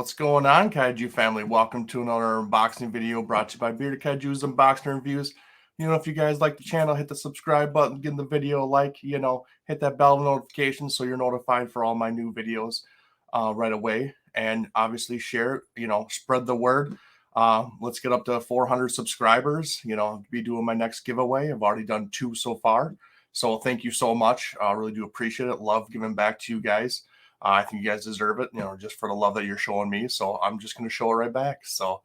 What's going on, Kaiju family? Welcome to another unboxing video brought to you by Bearded Kaiju's Unboxing Reviews. If you guys like the channel, hit the subscribe button, give the video a like, hit that bell notification so you're notified for all my new videos right away. And obviously share, spread the word. Let's get up to 400 subscribers, be doing my next giveaway. I've already done 2 so far. So thank you so much. I really do appreciate it. Love giving back to you guys. I think you guys deserve it, just for the love that you're showing me. So I'm just going to show it right back. So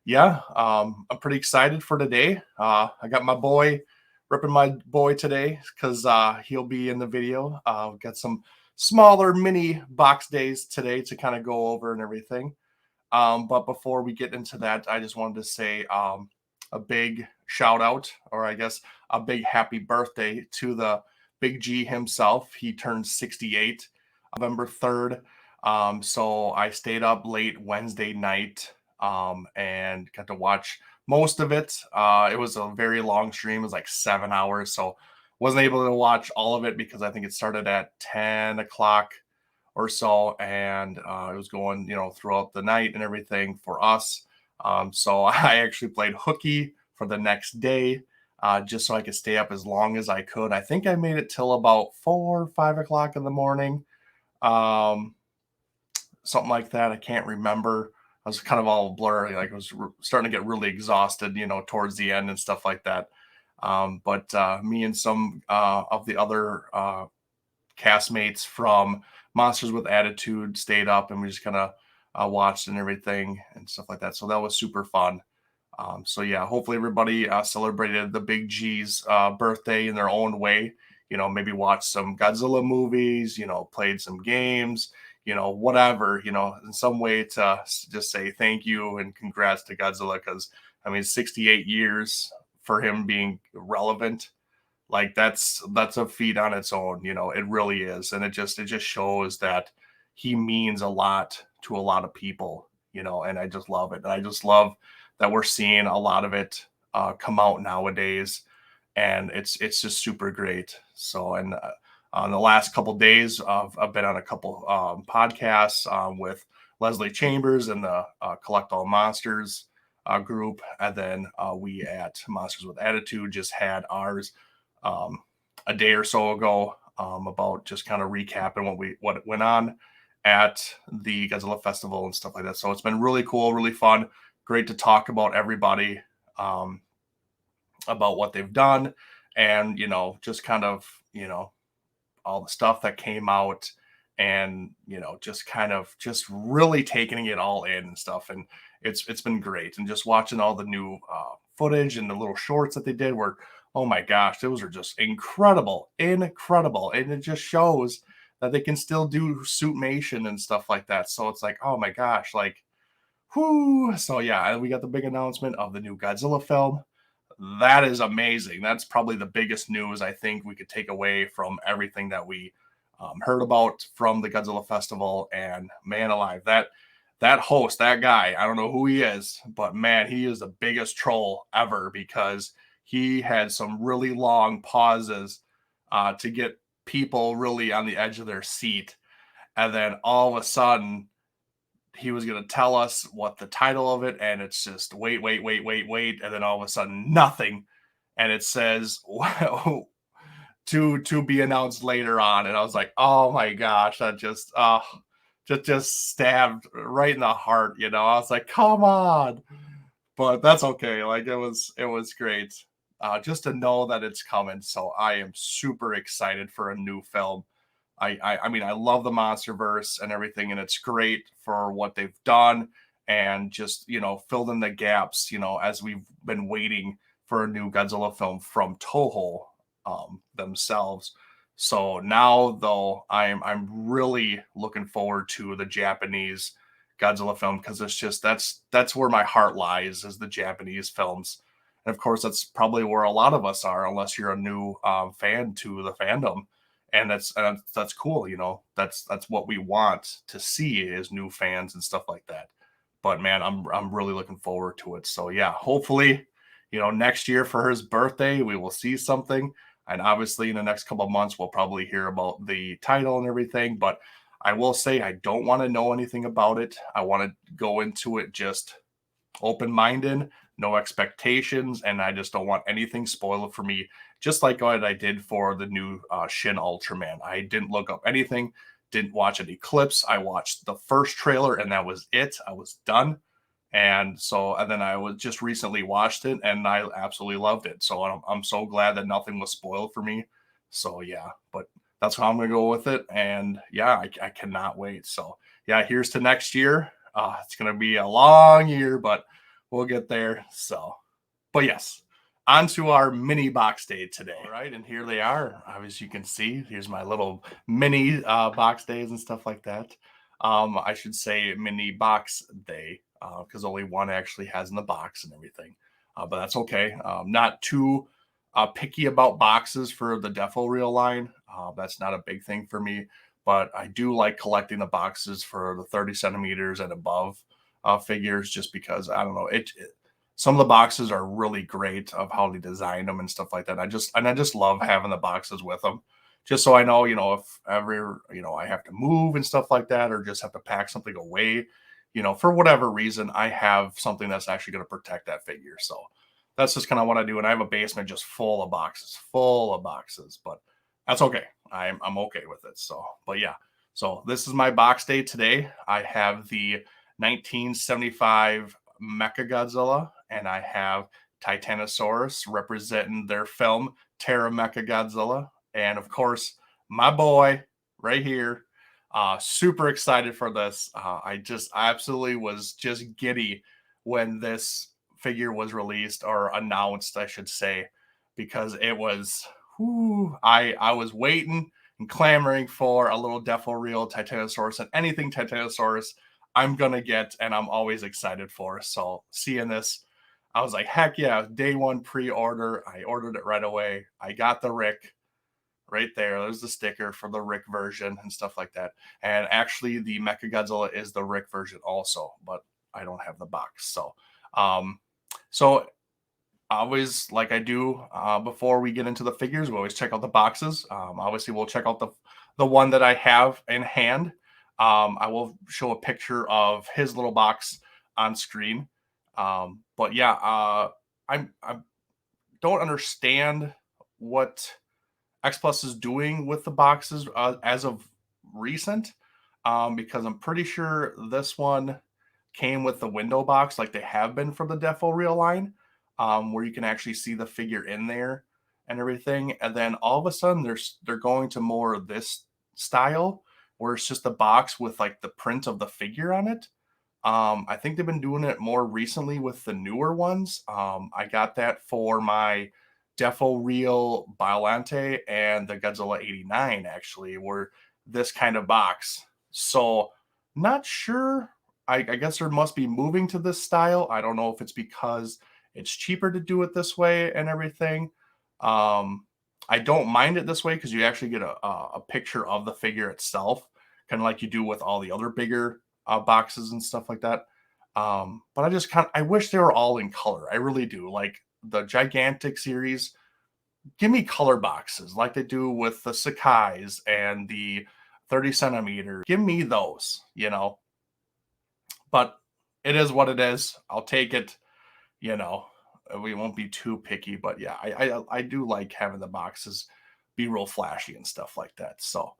yeah, I'm pretty excited for today. I got my boy, ripping my boy today because he'll be in the video. We've got some smaller mini box days today to kind of go over and everything. But before we get into that, I just wanted to say a big shout out, or I guess a big happy birthday to the Big G himself. He turned 68. November 3rd. So I stayed up late Wednesday night and got to watch most of it. It was a very long stream. It was like 7 hours. So wasn't able to watch all of it because I think it started at 10 o'clock or so. And it was going, throughout the night and everything for us. So I actually played hooky for the next day. Just so I could stay up as long as I could. I think I made it till about 4 or 5 o'clock in the morning. Something like that. I can't remember. I was kind of all blurry. Like I was starting to get really exhausted, towards the end and stuff like that. But me and some of the other castmates from Monsters with Attitude stayed up and we just kind of watched and everything and stuff like that. So that was super fun. So yeah, hopefully everybody celebrated the Big G's birthday in their own way. Maybe watch some Godzilla movies, played some games, whatever, in some way to just say thank you and congrats to Godzilla. Because, 68 years for him being relevant, like that's a feat on its own, it really is. And it just shows that he means a lot to a lot of people, and I just love it. And I just love that we're seeing a lot of it come out nowadays. And it's just super great. So, and on the last couple days, I've been on a couple podcasts with Leslie Chambers and the Collect All Monsters group, and then we at Monsters with Attitude just had ours a day or so ago about just kind of recapping what went on at the Godzilla Festival and stuff like that. So it's been really cool, really fun, great to talk about everybody. About what they've done and, just kind of, all the stuff that came out and, just really taking it all in and stuff. And it's been great. And just watching all the new footage and the little shorts that they did were, oh my gosh, those are just incredible. And it just shows that they can still do suitmation and stuff like that. So it's like, oh my gosh, like, whoo. So yeah, we got the big announcement of the new Godzilla film. That is amazing. That's probably the biggest news I think we could take away from everything that we heard about from the Godzilla Festival. And man alive, that host, that guy, I don't know who he is, but man, he is the biggest troll ever because he had some really long pauses to get people really on the edge of their seat. And then all of a sudden, he was going to tell us what the title of it, and it's just wait, and then all of a sudden nothing, and it says to be announced later on, and I was like, oh my gosh, that just stabbed right in the heart, I was like, come on, but that's okay. Like it was great just to know that it's coming. So I am super excited for a new film. I love the MonsterVerse and everything, and it's great for what they've done and just, filled in the gaps, as we've been waiting for a new Godzilla film from Toho themselves. So now, though, I'm really looking forward to the Japanese Godzilla film because it's just that's where my heart lies, is the Japanese films. And of course, that's probably where a lot of us are, unless you're a new fan to the fandom. And that's cool, that's what we want to see is new fans and stuff like that. But man, I'm really looking forward to it. So yeah, hopefully, next year for his birthday, we will see something. And obviously in the next couple of months, we'll probably hear about the title and everything. But I will say I don't want to know anything about it. I want to go into it just open-minded, no expectations, and I just don't want anything spoiled for me. Just like what I did for the new Shin Ultraman. I didn't look up anything, didn't watch any clips. I watched the first trailer and that was it. I was done. And then I was just recently watched it and I absolutely loved it. So I'm so glad that nothing was spoiled for me. So yeah, but that's how I'm gonna go with it. And yeah, I cannot wait. So yeah, here's to next year. It's gonna be a long year, but we'll get there. So, but yes, on to our mini box day today. All right, and here they are. As you can see, here's my little mini box days and stuff like that. I should say mini box day because only one actually has in the box and everything. But that's okay. Not too picky about boxes for the Deforeal line. That's not a big thing for me, but I do like collecting the boxes for the 30 centimeters and above figures just because I don't know some of the boxes are really great of how they design them and stuff like that. I just love having the boxes with them just so I know, if ever, I have to move and stuff like that, or just have to pack something away, for whatever reason, I have something that's actually going to protect that figure. So that's just kind of what I do. And I have a basement just full of boxes, but that's okay. I'm okay with it. So, but yeah, so this is my box day today. I have the 1975 Mechagodzilla and I have Titanosaurus representing their film Terra Mechagodzilla. And of course, my boy right here. Super excited for this. I just absolutely was just giddy when this figure was released or announced, I should say, because it was, I was waiting and clamoring for a little Deforeal Titanosaurus, and anything Titanosaurus I'm going to get, and I'm always excited for. So seeing this, I was like, heck yeah, day one pre-order. I ordered it right away. I got the RIC right there. There's the sticker for the RIC version and stuff like that. And actually, the Mechagodzilla is the RIC version also, but I don't have the box. So always, like I do before we get into the figures, we always check out the boxes. Obviously, we'll check out the one that I have in hand. I will show a picture of his little box on screen. But yeah, I don't understand what X Plus is doing with the boxes as of recent, because I'm pretty sure this one came with the window box like they have been for the Deforeal line, where you can actually see the figure in there and everything. And then all of a sudden they're going to more of this style where it's just the box with like the print of the figure on it. I think they've been doing it more recently with the newer ones. I got that for my Deforeal Biolante and the Godzilla 89 actually were this kind of box. So not sure. I guess there must be moving to this style. I don't know if it's because it's cheaper to do it this way and everything. I don't mind it this way because you actually get a picture of the figure itself, kind of like you do with all the other bigger boxes and stuff like that. But I wish they were all in color. I really do. Like the gigantic series, give me color boxes like they do with the Sakai's and the 30 centimeter. Give me those. But it is what it is. I'll take it. We won't be too picky, but yeah, I do like having the boxes be real flashy and stuff like that. So,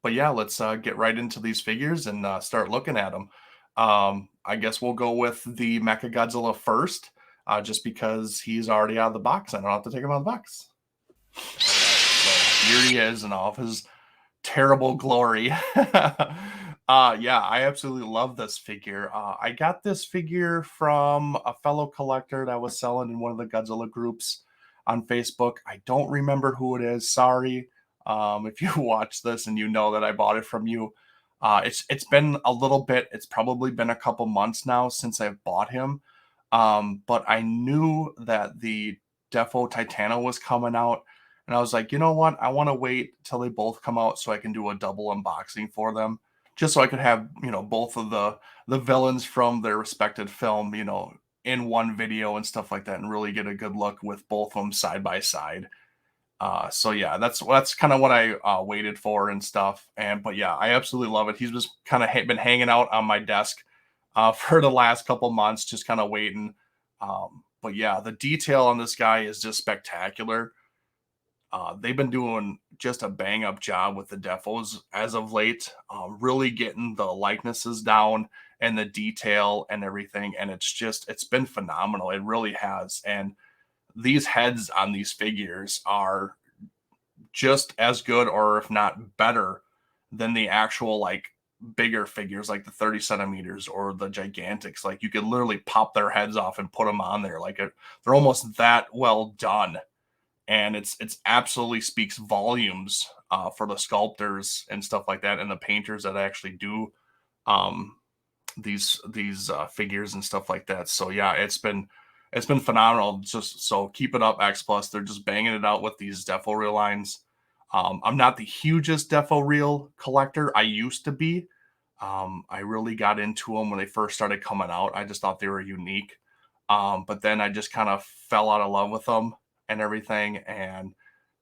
but yeah, let's get right into these figures and start looking at them. I guess we'll go with the Mechagodzilla first, just because he's already out of the box. I don't have to take him out of the box. All right, so here he is in all of his terrible glory. Yeah, I absolutely love this figure. I got this figure from a fellow collector that was selling in one of the Godzilla groups on Facebook. I don't remember who it is. Sorry. If you watch this and you know that I bought it from you. It's been a little bit. It's probably been a couple months now since I've bought him. But I knew that the Defo Titano was coming out. And I was like, you know what? I want to wait till they both come out so I can do a double unboxing for them. Just so I could have, both of the villains from their respected film, in one video and stuff like that and really get a good look with both of them side by side. So yeah, that's kind of what I waited for and stuff. But yeah, I absolutely love it. He's just kind of been hanging out on my desk for the last couple months, just kind of waiting. But yeah, the detail on this guy is just spectacular. They've been doing just a bang up job with the defos as of late, really getting the likenesses down and the detail and everything. And it's been phenomenal. It really has. And these heads on these figures are just as good, or if not better, than the actual like bigger figures like the 30 centimeters or the gigantics. Like you could literally pop their heads off and put them on there. They're almost that well done, and it's absolutely speaks volumes for the sculptors and stuff like that, and the painters that actually do um, these figures and stuff like that. So yeah, it's been phenomenal. Just so keep it up, X Plus. They're just banging it out with these Deforeal lines. I'm not the hugest Deforeal collector. I used to be. I really got into them when they first started coming out. I just thought they were unique. But then I just kind of fell out of love with them and everything and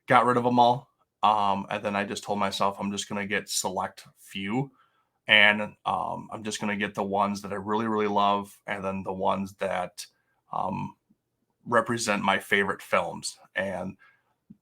got rid of them all. And then I just told myself I'm just going to get select few, and I'm just going to get the ones that I really, really love, and then the ones that um, represent my favorite films. And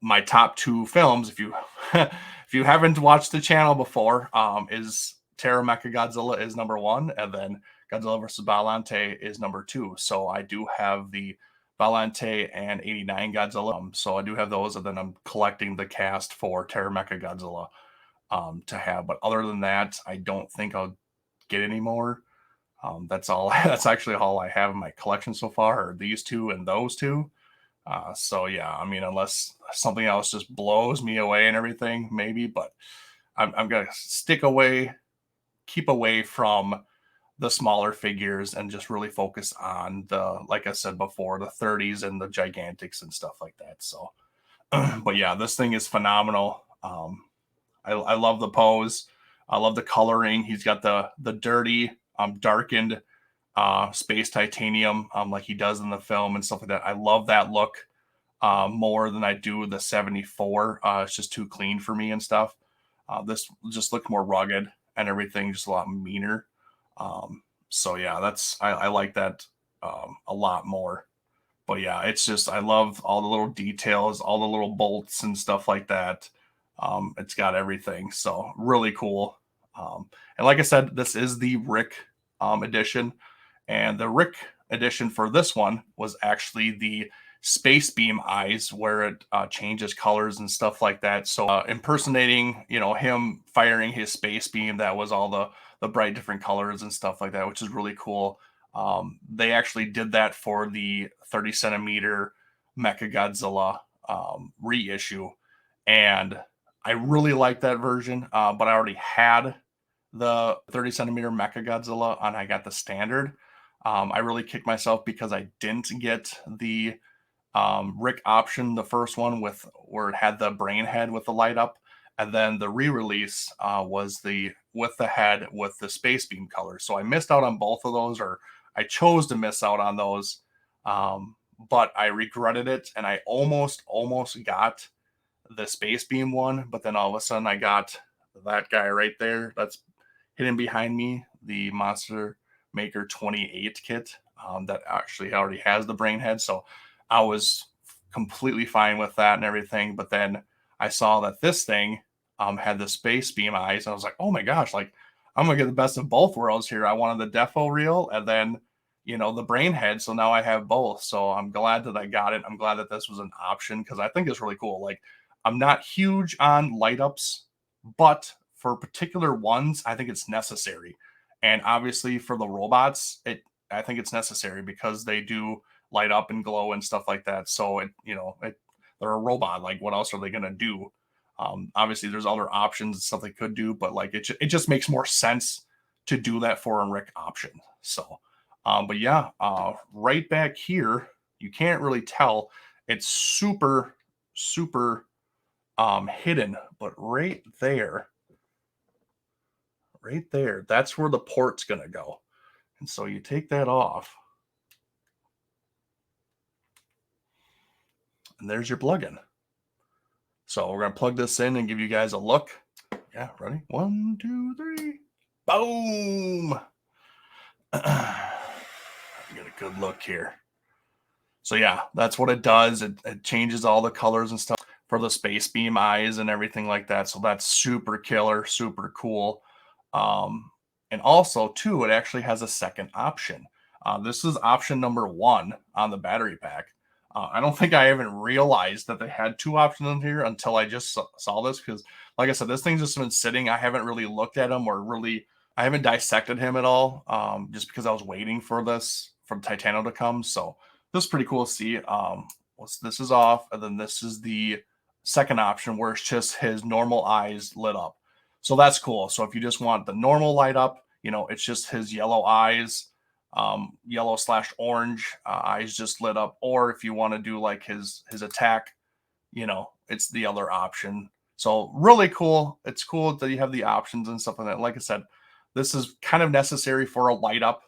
my top two films, if you if you haven't watched the channel before, is Terra Mechagodzilla is number one, and then Godzilla vs. Ballante is number two. So I do have the Ballante and 89 Godzilla. So I do have those, and then I'm collecting the cast for Terra Mechagodzilla to have. But other than that, I don't think I'll get any more. That's all. That's actually all I have in my collection so far, are these two and those two. So yeah, I mean, unless something else just blows me away and everything, maybe. But I'm gonna keep away from the smaller figures and just really focus on the, like I said before, the 30s and the gigantics and stuff like that. So, but yeah, this thing is phenomenal. I love the pose. I love the coloring. He's got the dirty, darkened space titanium, like he does in the film and stuff like that. I love that look more than I do the 74. It's just too clean for me and stuff. This just looked more rugged and everything, just a lot meaner. So yeah, I like that a lot more. But yeah, it's just I love all the little details, all the little bolts and stuff like that. It's got everything, so really cool. And like I said, this is the RIC edition, and the RIC edition for this one was actually the space beam eyes, where it changes colors and stuff like that. So impersonating, him firing his space beam, that was all the bright different colors and stuff like that, which is really cool. They actually did that for the 30 centimeter Mechagodzilla reissue, and I really like that version. But I already had the 30 centimeter Mechagodzilla, and I got the standard. I really kicked myself because I didn't get the RIC option, the first one with where it had the brain head with the light up, and then the re-release was the with the head with the space beam color. So I missed out on both of those, or I chose to miss out on those, but I regretted it, and I almost got the space beam one, but then all of a sudden I got that guy right there that's hidden behind me, the Monster Maker 28 kit, that actually already has the brain head. So I was completely fine with that and everything. But then I saw that this thing had the space beam eyes. And I was like, oh my gosh, like I'm gonna get the best of both worlds here. I wanted the Defo reel and then the brain head. So now I have both. So I'm glad that I got it. I'm glad that this was an option because I think it's really cool. Like I'm not huge on light ups, but for particular ones, I think it's necessary. And obviously for the robots, I think it's necessary because they do light up and glow and stuff like that. So they're a robot. Like what else are they gonna do? Obviously there's other options and stuff they could do, but like it just makes more sense to do that for a RIC option. So, but yeah, right back here, you can't really tell. It's super hidden, but right there, that's where the port's gonna go. And so you take that off, and there's your plugin. So we're going to plug this in and give you guys a look. Yeah, ready? 1, 2, 3. Boom! Get a good look here. So yeah, that's what it does. It changes all the colors and stuff for the space beam eyes and everything like that. So that's super killer, super cool. And also too, it actually has a second option. This is option number 1 on the battery pack. I don't think I even realized that they had 2 options in here until I just saw this, because like I said, this thing's just been sitting. I haven't really looked at him, or really, I haven't dissected him at all, just because I was waiting for this from Titano to come. So this is pretty cool to see. This is off, and then this is the second option where it's just his normal eyes lit up. So that's cool. So if you just want the normal light up, it's just his yellow eyes, yellow/orange eyes just lit up. Or if you want to do like his attack, it's the other option. So really cool. It's cool that you have the options and stuff like that. Like I said, this is kind of necessary for a light up.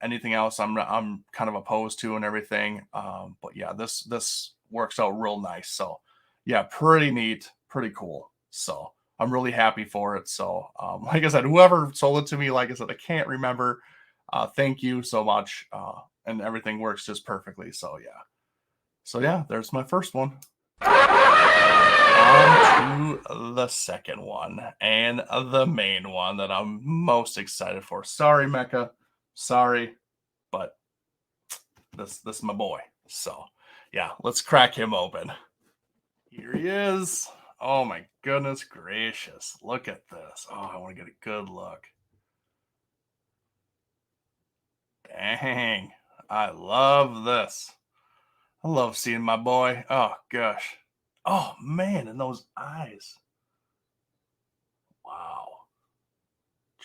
Anything else I'm kind of opposed to and everything. But yeah, this works out real nice. So yeah, pretty neat, pretty cool. So I'm really happy for it. So like I said, whoever sold it to me, like I said, I can't remember. Thank you so much. And everything works just perfectly. So yeah, there's my first one. On to the second one, and the main one that I'm most excited for. Sorry, Mecha. Sorry, but this is my boy. So yeah, let's crack him open. Here he is. Oh my goodness gracious. Look at this. Oh, I want to get a good look. Dang. I love this. I love seeing my boy. Oh gosh. Oh man, and those eyes. Wow.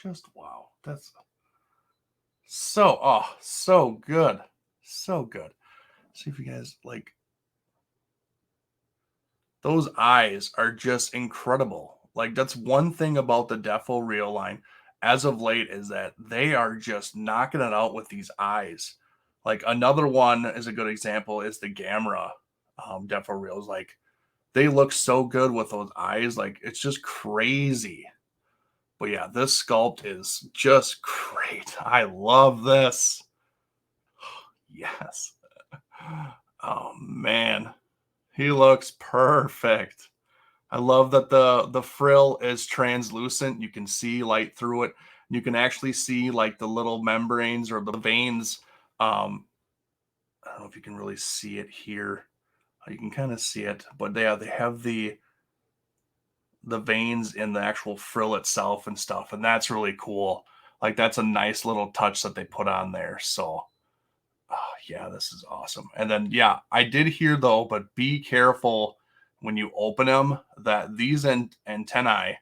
Just wow. That's so good. So good. See if you guys like, those eyes are just incredible. Like, that's one thing about the Deforeal line as of late, is that they are just knocking it out with these eyes. Like, another one is a good example is the Gamera Deforeals. Like, they look so good with those eyes. Like, it's just crazy. But yeah, this sculpt is just great. I love this. Yes. Oh man, he looks perfect. I love that the frill is translucent. You can see light through it. You can actually see like the little membranes or the veins. I don't know if you can really see it here. You can kind of see it, but they have the veins in the actual frill itself and stuff, and that's really cool. Like, that's a nice little touch that they put on there. So yeah, this is awesome. And then yeah, I did hear though, but be careful when you open them, that these antennas,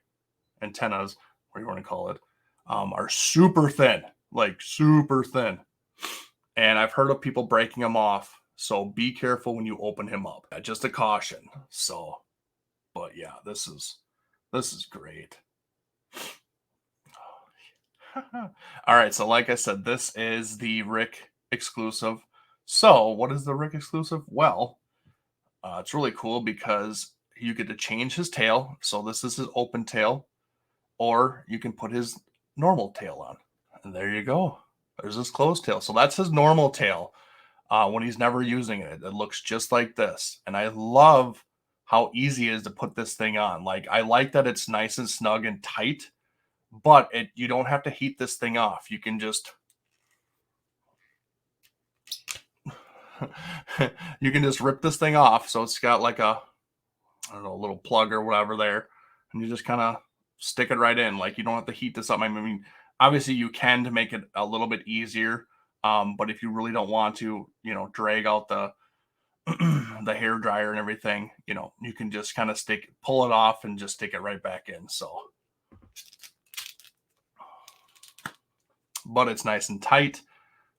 what do you want to call it, are super thin, like super thin. And I've heard of people breaking them off. So be careful when you open him up. Just a caution. So, but yeah, this is great. All right, so like I said, this is the RIC exclusive. So what is the RIC exclusive? Well, it's really cool because you get to change his tail. So this is his open tail, or you can put his normal tail on. And there you go. There's his closed tail. So that's his normal tail when he's never using it. It looks just like this. And I love how easy it is to put this thing on. Like, I like that it's nice and snug and tight, but you don't have to heat this thing off. You can just you can just rip this thing off. So it's got like a, I don't know, a little plug or whatever there, and you just kind of stick it right in. Like, you don't have to heat this up. I mean, obviously you can to make it a little bit easier, but if you really don't want to, drag out the the hair dryer and everything, you can just kind of pull it off and just stick it right back in. So, but it's nice and tight,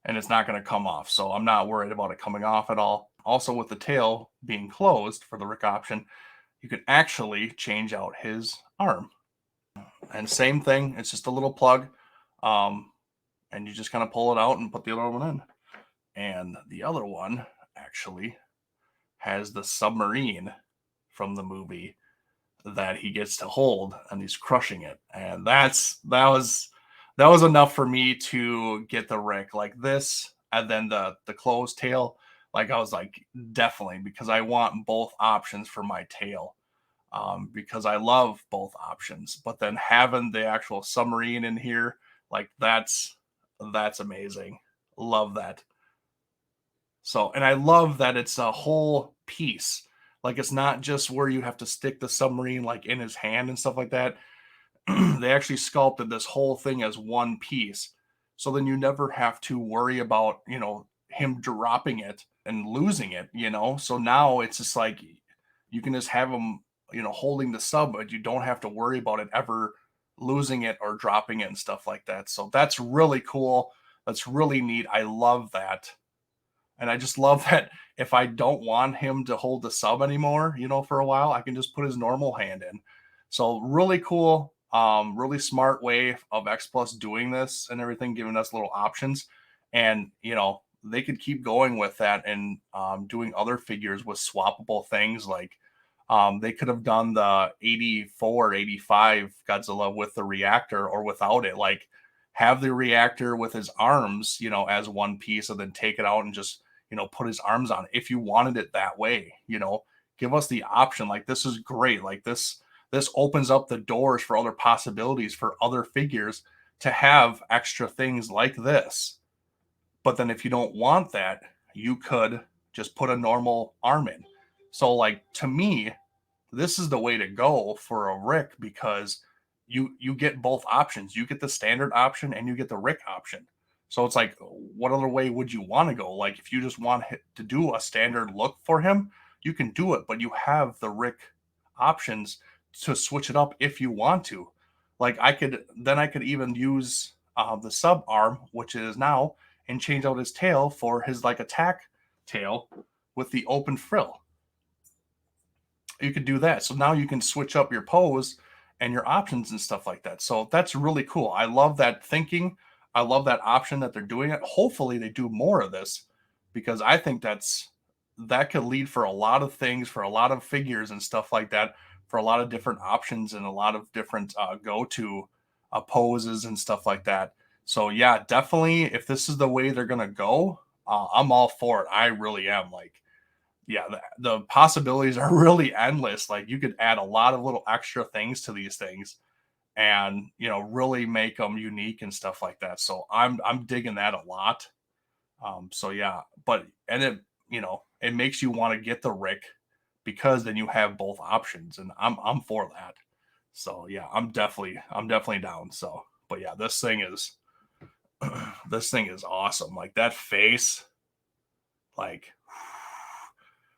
and it's not going to come off. So I'm not worried about it coming off at all. Also, with the tail being closed for the RIC option, you can actually change out his arm. And same thing, it's just a little plug. And you just kind of pull it out and put the other one in. And the other one actually has the submarine from the movie that he gets to hold, and he's crushing it. And that was enough for me to get the RIC like this, and then the closed tail. Like I was like, definitely, because I want both options for my tail. Because I love both options. But then having the actual submarine in here, like that's amazing. Love that. So, and I love that it's a whole piece. Like it's not just where you have to stick the submarine like in his hand and stuff like that. They actually sculpted this whole thing as one piece. So then you never have to worry about, him dropping it and losing it, So now it's just like you can just have him, holding the sub, but you don't have to worry about it ever losing it or dropping it and stuff like that. So that's really cool. That's really neat. I love that. And I just love that if I don't want him to hold the sub anymore, for a while, I can just put his normal hand in. So really cool, really smart way of X Plus doing this and everything, giving us little options. And, they could keep going with that and doing other figures with swappable things. Like they could have done the 84, 85 Godzilla with the reactor or without it. Like have the reactor with his arms, as one piece, and then take it out and just, put his arms on it if you wanted it that way. Give us the option. Like this is great. Like this opens up the doors for other possibilities for other figures to have extra things like this. But then if you don't want that, you could just put a normal arm in. So like to me, this is the way to go for a RIC, because you get both options. You get the standard option and you get the RIC option. So it's like, what other way would you want to go? Like if you just want to do a standard look for him, you can do it, but you have the RIC options to switch it up if you want to. Like I could even use the sub arm, which is now, and change out his tail for his like attack tail with the open frill. You could do that. So now you can switch up your pose and your options and stuff like that. So that's really cool. I love that thinking. I love that option that they're doing it. Hopefully they do more of this, because I think that could lead for a lot of things, for a lot of figures and stuff like that, for a lot of different options and a lot of different go-to poses and stuff like that. So yeah, definitely, if this is the way they're gonna go, I'm all for it. I really am. Like, yeah, the possibilities are really endless. Like you could add a lot of little extra things to these things, and really make them unique and stuff like that. So I'm digging that a lot. So yeah, but and it makes you want to get the RIC, because then you have both options, and I'm for that. So yeah, I'm definitely down. So, but yeah, this thing is this thing is awesome. Like that face, like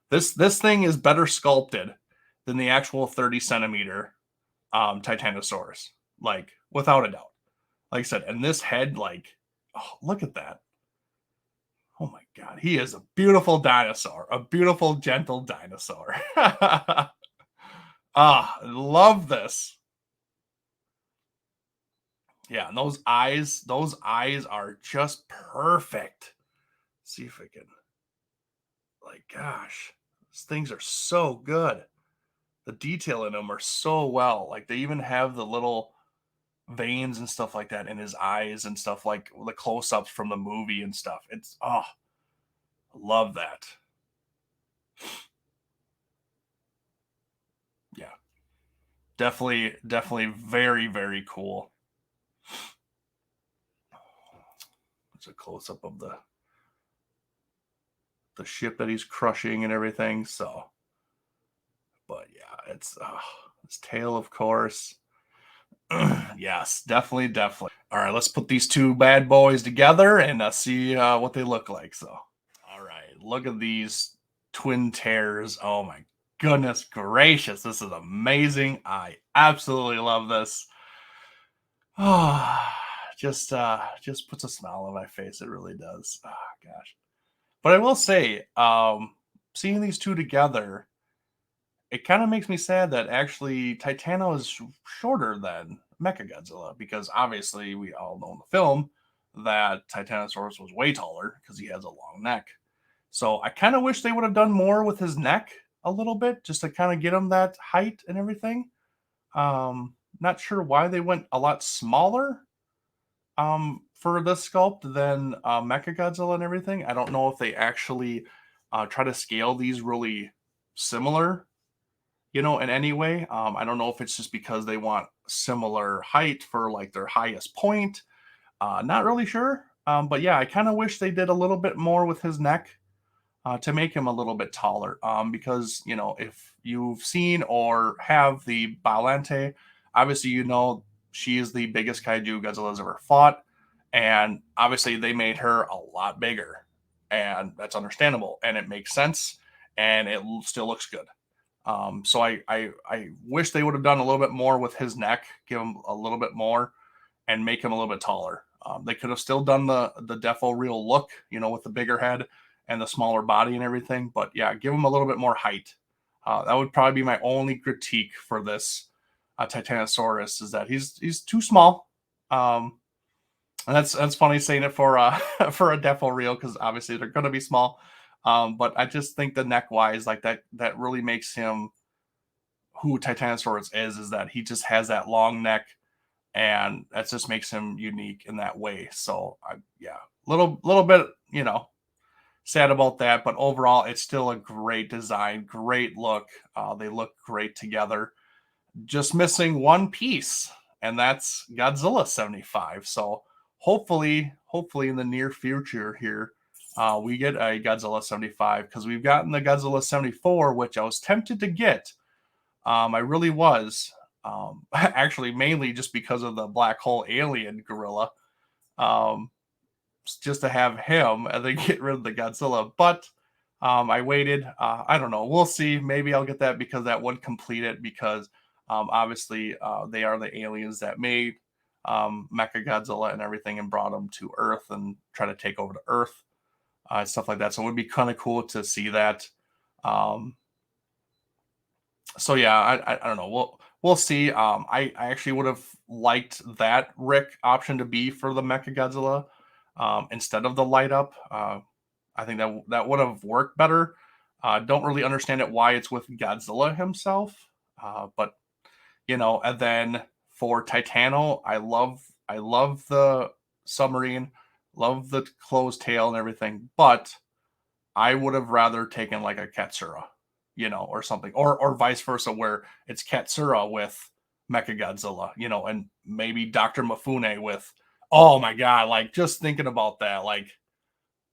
this thing is better sculpted than the actual 30 centimeter Titanosaurus, like without a doubt. Like I said, and this head, like, oh, look at that. Oh my God, he is a beautiful dinosaur, a beautiful, gentle dinosaur. Love this. Yeah, and those eyes are just perfect. Let's see if I can, like, gosh, these things are so good. The detail in them are so well. Like they even have the little veins and stuff like that in his eyes and stuff, like the close-ups from the movie and stuff. It's I love that. Yeah. Definitely very, very cool. It's a close-up of the ship that he's crushing and everything. So, but yeah, it's his tail, of course. Yes, definitely. All right, let's put these two bad boys together and see what they look like. So, all right, look at these twin tears. Oh my goodness gracious, this is amazing. I absolutely love this. Oh, just puts a smile on my face. It really does. Oh gosh. But I will say, seeing these two together, it kind of makes me sad that actually Titano is shorter than Mechagodzilla, because obviously we all know in the film that Titanosaurus was way taller because he has a long neck. So I kind of wish they would have done more with his neck, a little bit just to kind of get him that height and everything. Not sure why they went a lot smaller for this sculpt than Mechagodzilla and everything. I don't know if they actually try to scale these really similar, in any way. I don't know if it's just because they want similar height for like their highest point. Not really sure. But yeah, I kind of wish they did a little bit more with his neck to make him a little bit taller. Because, if you've seen or have the Balante, obviously, she is the biggest kaiju Godzilla's ever fought. And obviously, they made her a lot bigger. And that's understandable. And it makes sense. And it still looks good. So I wish they would have done a little bit more with his neck, give him a little bit more, and make him a little bit taller. They could have still done the Deforeal look, with the bigger head and the smaller body and everything. But yeah, give him a little bit more height. That would probably be my only critique for this Titanosaurus, is that he's too small. And that's funny saying it for for a Deforeal, because obviously they're going to be small. But I just think the neck wise, like that really makes him who Titanosaurus is that he just has that long neck, and that just makes him unique in that way. So yeah, little bit, sad about that, but overall it's still a great design, great look. They look great together. Just missing one piece, and that's Godzilla 75. So hopefully in the near future here, we get a Godzilla 75, because we've gotten the Godzilla 74, which I was tempted to get. I really was. Actually, mainly just because of the black hole alien gorilla. Just to have him and then get rid of the Godzilla. But I waited. I don't know. We'll see. Maybe I'll get that, because that would complete it, because obviously they are the aliens that made Mechagodzilla and everything and brought them to Earth and try to take over the Earth. Stuff like that. So it would be kind of cool to see that. So yeah, I don't know. We'll see. I actually would have liked that RIC option to be for the Mechagodzilla instead of the light up. I think that would have worked better. Don't really understand it why it's with Godzilla himself, but And then for Titano, I love the submarine, love the closed tail and everything, but I would have rather taken like a Katsura, or something, or vice versa, where it's Katsura with Mechagodzilla, and maybe Dr. Mifune with. Oh my god! Like, just thinking about that, like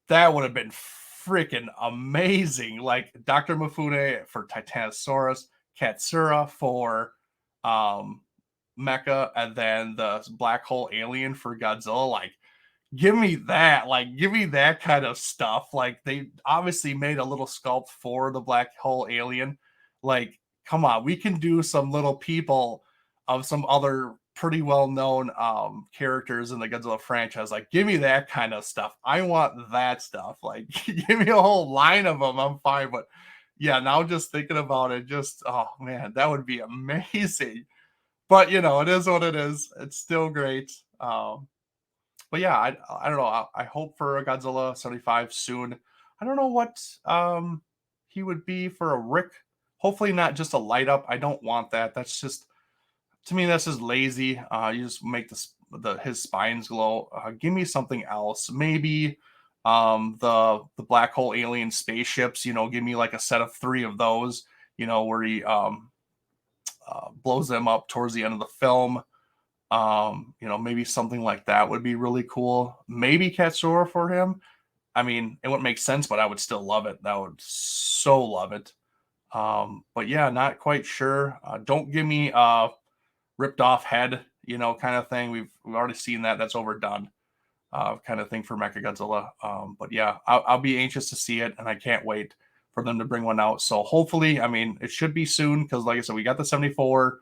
that would have been freaking amazing. Like Dr. Mifune for Titanosaurus, Katsura for Mecha, and then the black hole alien for Godzilla. Like, give me that. Like, give me that kind of stuff. Like, they obviously made a little sculpt for the black hole alien. Like, come on, we can do some little people of some other pretty well-known characters in the Godzilla franchise. Like, give me that kind of stuff. I want that stuff. Like, give me a whole line of them. I'm fine. But yeah, now just thinking about it, just, oh man, that would be amazing. But it is what it is. It's still great. But yeah, I don't know. I hope for a Godzilla 75 soon. I don't know what he would be for a RIC. Hopefully not just a light up. I don't want that. That's just, to me, that's just lazy. You just make his spines glow. Give me something else. Maybe the black hole alien spaceships. Give me like a set of 3 of those. Where he blows them up towards the end of the film. Maybe something like that would be really cool. Maybe Katsura for him. I mean, it wouldn't make sense, but I would still love it. I would so love it. But yeah, not quite sure. Don't give me ripped off head, kind of thing. We've already seen that. That's overdone, kind of thing for Mechagodzilla. But yeah, I'll be anxious to see it, and I can't wait for them to bring one out. So hopefully, I mean, it should be soon, because like I said, we got the 74.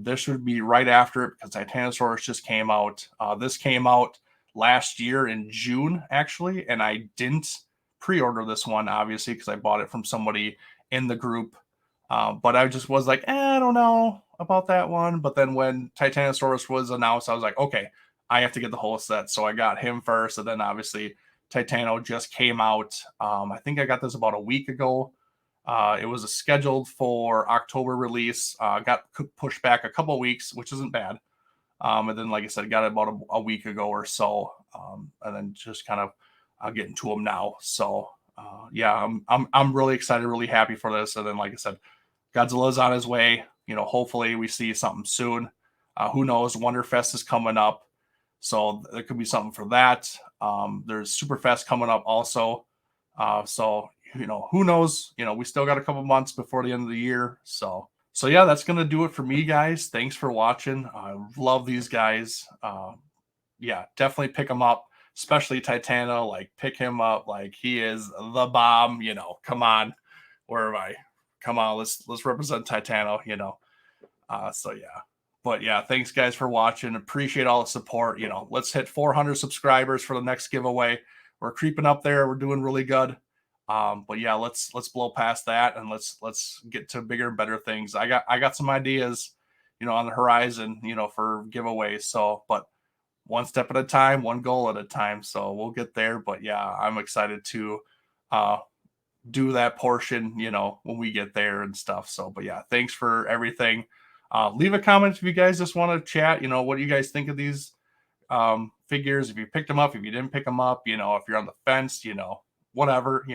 This would be right after it, because Titanosaurus just came out. This came out last year in June, actually, and I didn't pre-order this one, obviously, because I bought it from somebody in the group. But I just was like, I don't know about that one. But then when Titanosaurus was announced, I was like, okay, I have to get the whole set. So I got him first, and then obviously Titano just came out. I think I got this about a week ago. It was scheduled for October release. Got pushed back a couple weeks, which isn't bad. And then, like I said, got it about a week ago or so, and then just kind of getting to them now. So yeah, I'm really excited, really happy for this. And then, like I said, Godzilla's on his way. Hopefully we see something soon. Who knows? Wonderfest is coming up, so there could be something for that. There's Superfest coming up also. So who knows? We still got a couple months before the end of the year. So yeah, that's gonna do it for me, guys. Thanks for watching. I love these guys. Yeah, definitely pick them up, especially Titano. Like, pick him up. Like, he is the bomb. Come on, where am I? Come on, let's represent Titano. So yeah. But yeah, thanks guys for watching. Appreciate all the support. Let's hit 400 subscribers for the next giveaway. We're creeping up there. We're doing really good. But yeah, let's blow past that, and let's get to bigger and better things. I got some ideas, on the horizon, for giveaways. So, but one step at a time, one goal at a time. So we'll get there. But yeah, I'm excited to do that portion, when we get there and stuff. So, but yeah, thanks for everything. Leave a comment if you guys just want to chat. What do you guys think of these figures? If you picked them up, if you didn't pick them up, if you're on the fence, whatever,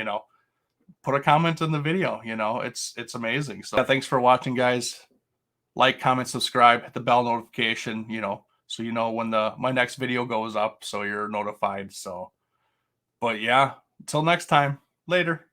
put a comment in the video. It's amazing. So yeah, thanks for watching, guys. Like, comment, subscribe, hit the bell notification, so when my next video goes up, so you're notified. So, but yeah, until next time, later.